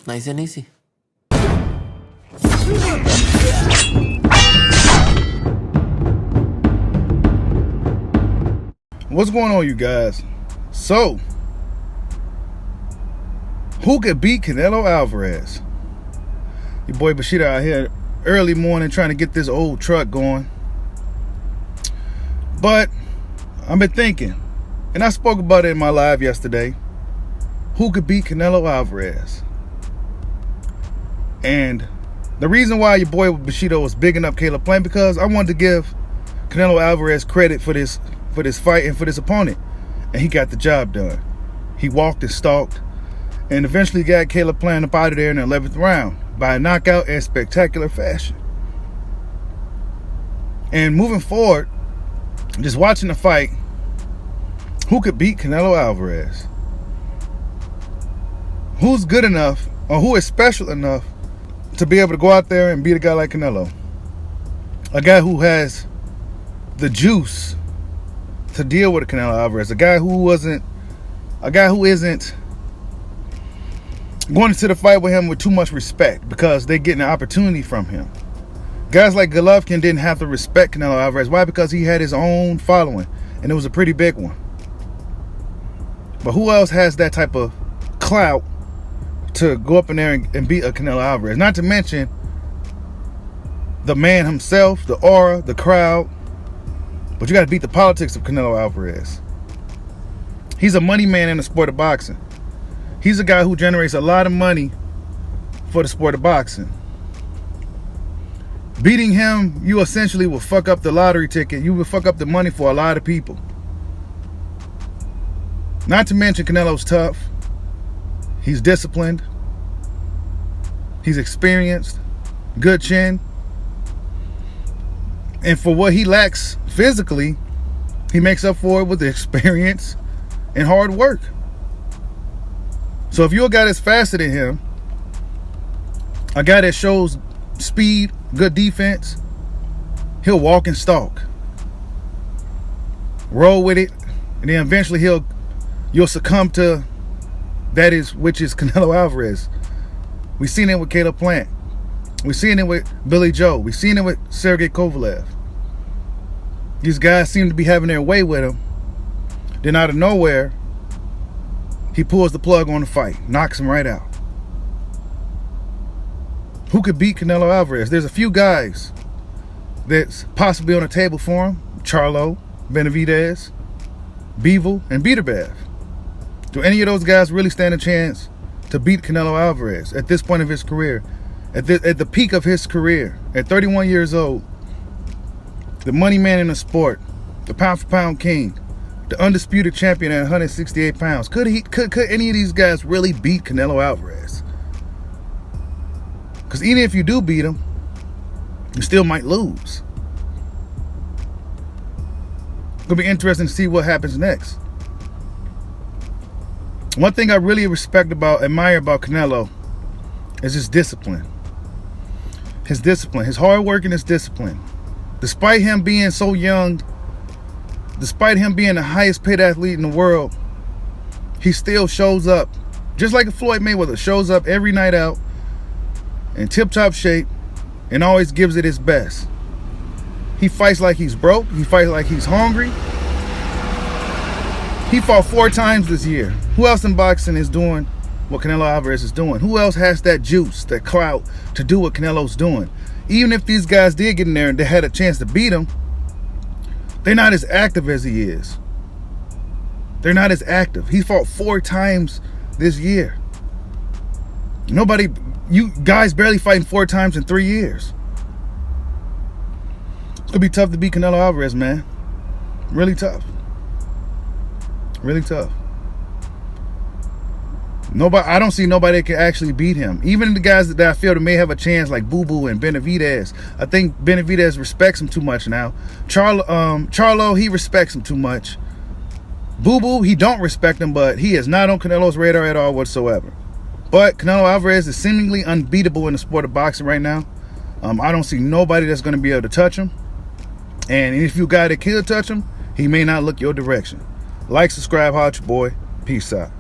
Nice and easy. What's going on, you guys? So, who could beat Canelo Alvarez? Your boy Bushido out here early morning trying to get this old truck going. But I've been thinking, and I spoke about it in my live yesterday, who could beat Canelo Alvarez? And the reason why your boy Bushido was bigging up Caleb Plant, because I wanted to give Canelo Alvarez credit for this fight and for this opponent. And he got the job done. He walked and stalked and eventually got Caleb Plant up out of there in the 11th round by a knockout in spectacular fashion. And moving forward, just watching the fight, who could beat Canelo Alvarez? Who's good enough, or who is special enough to be able to go out there and beat a guy like Canelo? A guy who has the juice to deal with a Canelo Alvarez. A guy who isn't going into the fight with him with too much respect because they're getting an opportunity from him. Guys like Golovkin didn't have to respect Canelo Alvarez. Why? Because he had his own following, and it was a pretty big one. But who else has that type of clout to go up in there and beat a Canelo Alvarez? Not to mention the man himself, the aura, the crowd. But you got to beat the politics of Canelo Alvarez. He's a money man in the sport of boxing. He's a guy who generates a lot of money for the sport of boxing. Beating him, you essentially will fuck up the lottery ticket. You will fuck up the money for a lot of people. Not to mention Canelo's tough. He's disciplined. He's experienced. Good chin. And for what he lacks physically, he makes up for it with the experience and hard work. So if you're a guy that's faster than him, a guy that shows speed, good defense, he'll walk and stalk. Roll with it, and then eventually you'll succumb to which is Canelo Alvarez. We've seen it with Caleb Plant. We've seen it with Billy Joe. We've seen it with Sergey Kovalev. These guys seem to be having their way with him. Then out of nowhere, he pulls the plug on the fight, knocks him right out. Who could beat Canelo Alvarez? There's a few guys that's possibly on the table for him. Charlo, Benavidez, Bivol, and Beterbiev. Do any of those guys really stand a chance to beat Canelo Alvarez at this point of his career? At the peak of his career, at 31 years old, the money man in the sport, the pound-for-pound king, the undisputed champion at 168 pounds. Could any of these guys really beat Canelo Alvarez? Because even if you do beat him, you still might lose. It's going to be interesting to see what happens next. One thing I really admire about Canelo is his discipline. His discipline, his hard work and his discipline. Despite him being so young, despite him being the highest paid athlete in the world, he still shows up. Just like Floyd Mayweather shows up every night out in tip-top shape and always gives it his best. He fights like he's broke. He fights like he's hungry. He fought 4 times this year. Who else in boxing is doing what Canelo Alvarez is doing? Who else has that juice, that clout to do what Canelo's doing? Even if these guys did get in there and they had a chance to beat him, they're not as active as he is. They're not as active. He fought 4 times this year. You guys barely fighting 4 times in 3 years. It's gonna be tough to beat Canelo Alvarez, man. Really tough. Really tough. I don't see nobody that can actually beat him. Even the guys that I feel that may have a chance, like Boo Boo and Benavidez. I think Benavidez respects him too much now. Charlo, he respects him too much. Boo Boo, he don't respect him, but he is not on Canelo's radar at all whatsoever. But Canelo Alvarez is seemingly unbeatable in the sport of boxing right now. I don't see nobody that's going to be able to touch him. And if you got that could touch him, he may not look your direction. Like, subscribe, holla at your boy. Peace out.